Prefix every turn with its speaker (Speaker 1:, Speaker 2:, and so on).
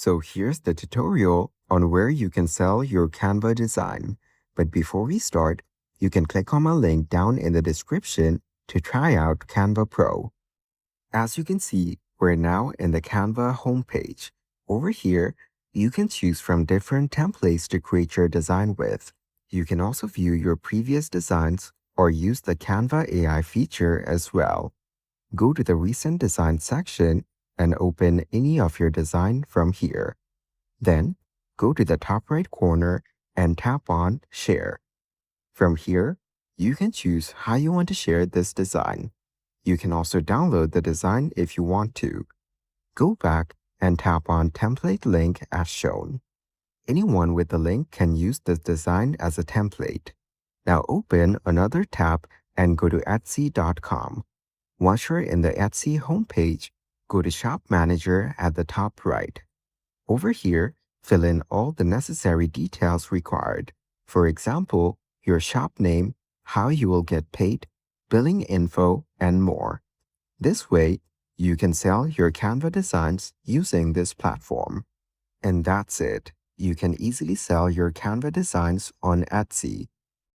Speaker 1: So here's the tutorial on where you can sell your Canva design. But before we start, you can click on my link down in the description to try out Canva Pro. As you can see, we're now in the Canva homepage. Over here, you can choose from different templates to create your design with. You can also view your previous designs or use the Canva AI feature as well. Go to the Recent Design section and open any of your design from here. Then, go to the top right corner and tap on Share. From here, you can choose how you want to share this design. You can also download the design if you want to. Go back and tap on Template Link as shown. Anyone with the link can use this design as a template. Now open another tab and go to Etsy.com. Once you're in the Etsy homepage, go to Shop Manager at the top right. Over here, fill in all the necessary details required. For example, your shop name, how you will get paid, billing info, and more. This way, you can sell your Canva designs using this platform. And that's it. You can easily sell your Canva designs on Etsy.